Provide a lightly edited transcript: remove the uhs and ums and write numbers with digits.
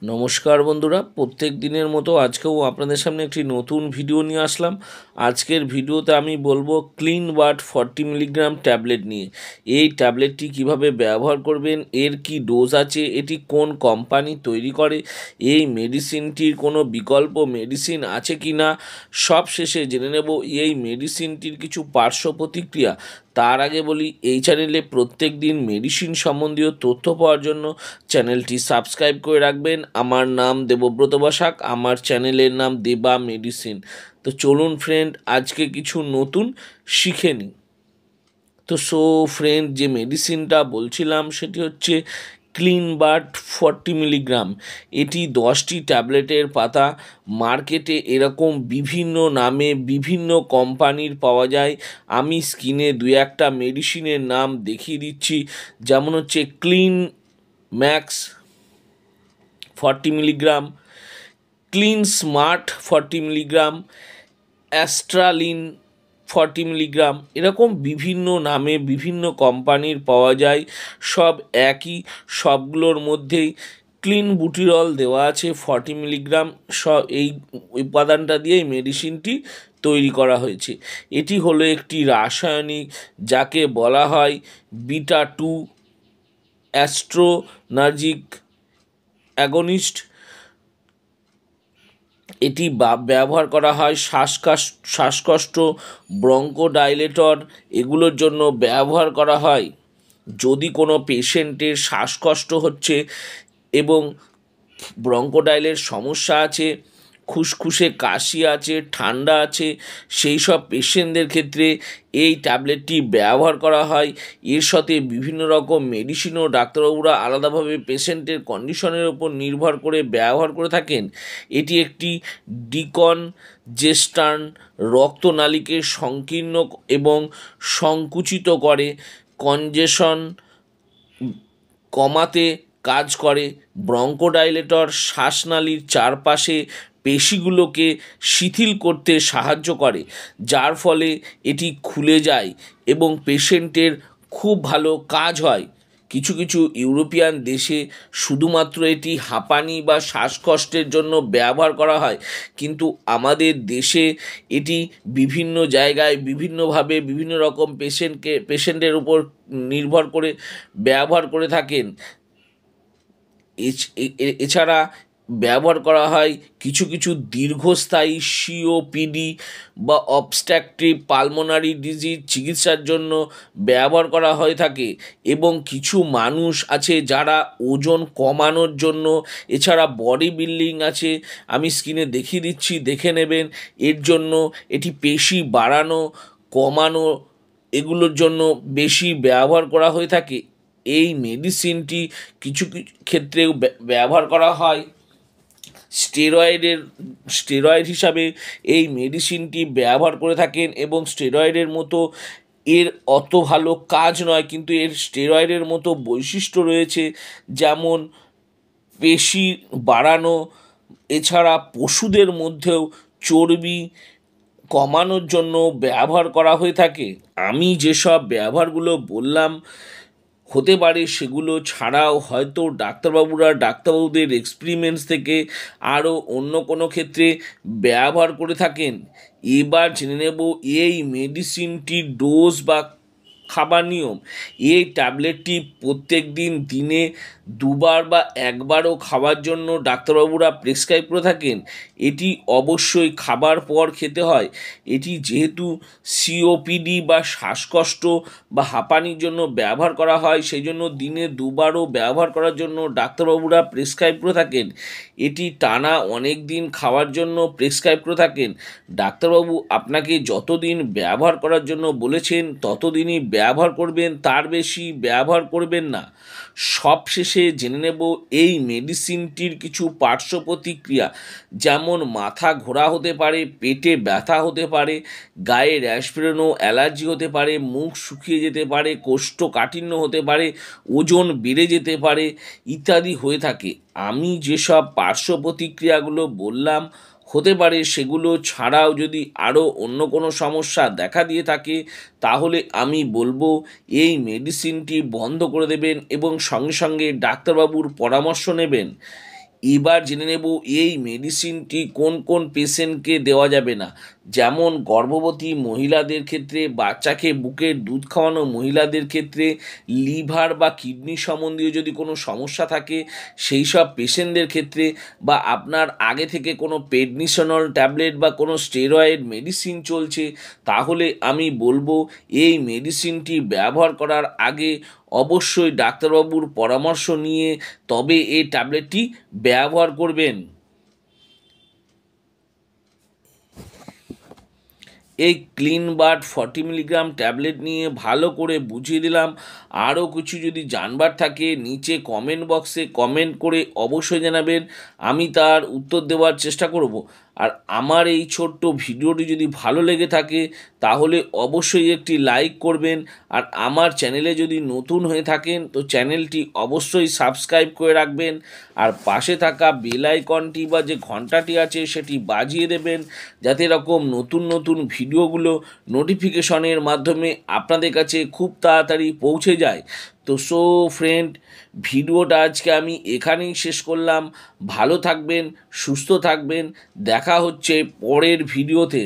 নমস্কার বন্ধুরা, প্রত্যেক দিনের মতো আজকেও আপনাদের সামনে একটি নতুন ভিডিও নিয়ে আসলাম। আজকের ভিডিওতে আমি বলবো ক্লিন বার্ড 40 মিলিগ্রাম ট্যাবলেট নিয়ে। এই ট্যাবলেটটি কিভাবে ব্যবহার করবেন, এর কি ডোজ আছে, এটি কোন কোম্পানি তৈরি করে, এই মেডিসিনটির কোনো বিকল্প মেডিসিন আছে কি না, সব শেষে জেনে নেব এই মেডিসিনটির কিছু পার্শ্ব প্রতিক্রিয়া। তার আগে বলি, এই চ্যানেলে প্রত্যেক দিন মেডিসিন সম্বন্ধীয় তথ্য পাওয়ার জন্য চ্যানেলটি সাবস্ক্রাইব করে রাখবেন। আমার নাম দেবব্রত বসাক, আমার চ্যানেলের নাম দেবা মেডিসিন। তো চলুন ফ্রেন্ড, আজকে কিছু নতুন শিখে নিই। তো ফ্রেন্ড, যে মেডিসিনটা বলছিলাম সেটি হচ্ছে ক্লিন বার্ড 40 মিলিগ্রাম। এটি 10টি ট্যাবলেটের পাতা। মার্কেটে এরকম বিভিন্ন নামে বিভিন্ন কোম্পানির পাওয়া যায়। আমি স্ক্রিনে দু একটা মেডিসিনের নাম দেখিয়ে দিচ্ছি, যেমন হচ্ছে Clean Max 40 milligram, Clean Smart 40 milligram, Astralin 40 milligram. এরকম বিভিন্ন নামে বিভিন্ন কোম্পানির পাওয়া যায়, সব একই। সবগুলোর মধ্যেই ক্লিন বুটিরল দেওয়া আছে 40 মিলিগ্রাম। এই উপাদানটা দিয়েই মেডিসিনটি তৈরি করা হয়েছে। এটি হলো একটি রাসায়নিক, যাকে বলা হয় বিটা-2 অ্যাস্ট্রোনার্জিক অ্যাগনিস্ট। এটি ব্যবহার করা হয় শ্বাসকষ্ট, ব্রঙ্কোডাইলেটর এগুলোর জন্য ব্যবহার করা হয়। যদি কোনো পেশেন্টের শ্বাসকষ্ট হচ্ছে এবং ব্রঙ্কোডাইলের সমস্যা আছে, খুসখুসে কাশি আছে, ঠান্ডা আছে, সেই সব পেশেন্টদের ক্ষেত্রে এই ট্যাবলেটটি ব্যবহার করা হয়। এর সাথে বিভিন্ন রকম মেডিসিনও ডাক্তারবাবুরা আলাদাভাবে পেশেন্টের কন্ডিশনের ওপর নির্ভর করে ব্যবহার করে থাকেন। এটি একটি ডিকনজেস্ট্যান্ট, রক্তনালীকে সংকীর্ণ এবং সংকুচিত করে, কনজেশন কমাতে কাজ করে। ব্রঙ্কোডাইলেটর শ্বাসনালীর চারপাশে পেশিগুলোকে শিথিল করতে সাহায্য করে, যার ফলে এটি খুলে যায় এবং পেশেন্টের খুব ভালো কাজ হয়। কিছু কিছু ইউরোপিয়ান দেশে শুধুমাত্র এটি হাঁপানি বা শ্বাসকষ্টের জন্য ব্যবহার করা হয়, কিন্তু আমাদের দেশে এটি বিভিন্ন জায়গায় বিভিন্নভাবে বিভিন্ন রকম পেশেন্টের উপর নির্ভর করে ব্যবহার করে থাকেন। এছাড়া ব্যবহার করা হয় কিছু কিছু দীর্ঘস্থায়ী সিওপিডি বা অবস্ট্রাকটিভ পালমোনারি ডিজিজ চিকিৎসার জন্য ব্যবহার করা হয়ে থাকে। এবং কিছু মানুষ আছে যারা ওজন কমানোর জন্য, এছাড়া বডি বিল্ডিং আছে, আমি স্ক্রিনে দেখিয়ে দিচ্ছি, দেখে নেবেন। এর জন্য এটি পেশি বাড়ানো, কমানো এগুলোর জন্য বেশি ব্যবহার করা হয়ে থাকে। এই মেডিসিনটি কিছু কিছু ক্ষেত্রেও ব্যবহার করা হয় স্টেরয়েড হিসাবে। এই মেডিসিনটি ব্যবহার করে থাকেন এবং স্টেরয়েডের মতো এর অত ভালো কাজ নয়, কিন্তু এর স্টেরয়েডের মতো বৈশিষ্ট্য রয়েছে, যেমন পেশি বাড়ানো। এছাড়া পশুদের মধ্যেও চর্বি কমানোর জন্য ব্যবহার করা হয়ে থাকে। আমি যেসব ব্যবহারগুলো বললাম, হতে পারে সেগুলো ছাড়াও হয়তো ডাক্তারবাবুদের এক্সপেরিমেন্টস থেকে আরও অন্য কোনো ক্ষেত্রে ব্যবহার করে থাকেন। এবার জেনে নেব এই মেডিসিনটির ডোজ বা খাবার নিয়ম। এই ট্যাবলেটটি প্রত্যেক দিনে দুবার বা একবারও খাওয়ার জন্য ডাক্তারবাবুরা প্রেসক্রাইব করে থাকেন। এটি অবশ্যই খাবার পর খেতে হয়। এটি যেহেতু সিওপিডি বা শ্বাসকষ্ট বা হাঁপানির জন্য ব্যবহার করা হয়, সেই জন্য দিনে দুবারও ব্যবহার করার জন্য ডাক্তারবাবুরা প্রেসক্রাইব করে থাকেন। এটি টানা অনেক দিন খাওয়ার জন্য প্রেসক্রাইব করে থাকেন। ডাক্তারবাবু আপনাকে যতদিন ব্যবহার করার জন্য বলেছেন ততদিনই ব্যবহার করবেন, তার বেশি ব্যবহার করবেন না। সবশেষে জেনে নেব এই মেডিসিনটির কিছু পার্শ্ব প্রতিক্রিয়া, যেমন মাথা ঘোরা হতে পারে, পেটে ব্যথা হতে পারে, গায়ে র্যাশ বেরোনো, অ্যালার্জি হতে পারে, মুখ শুকিয়ে যেতে পারে, কোষ্ঠকাঠিন্য হতে পারে, ওজন বেড়ে যেতে পারে ইত্যাদি হয়ে থাকে। আমি যেসব পার্শ্ব প্রতিক্রিয়াগুলো বললাম, হতে পারে সেগুলো ছাড়াও যদি আরও অন্য কোনো সমস্যা দেখা দিয়ে থাকে, তাহলে আমি বলবো এই মেডিসিনটি বন্ধ করে দেবেন এবং সঙ্গে সঙ্গে ডাক্তারবাবুর পরামর্শ নেবেন। এবার জেনে নেব এই মেডিসিনটি কোন কোন পেশেন্টকে দেওয়া যাবে না। যেমন গর্ভবতী মহিলাদের ক্ষেত্রে, বাচ্চাকে বুকের দুধ খাওয়ানো মহিলাদের ক্ষেত্রে, লিভার বা কিডনি সম্বন্ধীয় যদি কোনো সমস্যা থাকে সেই সব পেশেন্টদের ক্ষেত্রে, বা আপনার আগে থেকে কোনো পেডনিসনল ট্যাবলেট বা কোনো স্টেরয়েড মেডিসিন চলছে, তাহলে আমি বলবো এই মেডিসিনটি ব্যবহার করার আগে অবশ্যই ডাক্তারবাবুর পরামর্শ নিয়ে তবে এই ট্যাবলেটটি ব্যবহার করবেন। এই ক্লিন বার্ড 40 মিলিগ্রাম ট্যাবলেট নিয়ে ভালো করে বুঝিয়ে দিলাম। আরও কিছু যদি জানবার থাকে নিচে কমেন্ট বক্সে কমেন্ট করে অবশ্যই জানাবেন, আমি তার উত্তর দেওয়ার চেষ্টা করব। আর আমার এই ছোট্ট ভিডিওটি যদি ভালো লেগে থাকে তাহলে অবশ্যই একটি লাইক করবেন। আর আমার চ্যানেলে যদি নতুন হয়ে থাকেন তো চ্যানেলটি অবশ্যই সাবস্ক্রাইব করে রাখবেন। আর পাশে থাকা বেল আইকনটি বা যে ঘন্টাটি আছে সেটি বাজিয়ে দেবেন, যাতে এরকম নতুন নতুন ভিডিওগুলো নোটিফিকেশনের মাধ্যমে আপনাদের কাছে খুব তাড়াতাড়ি পৌঁছে যায়। তো ফ্রেন্ড, ভিডিওটা আজকে আমি এখানেই শেষ করলাম। ভালো থাকবেন, সুস্থ থাকবেন, দেখা হচ্ছে পরের ভিডিওতে।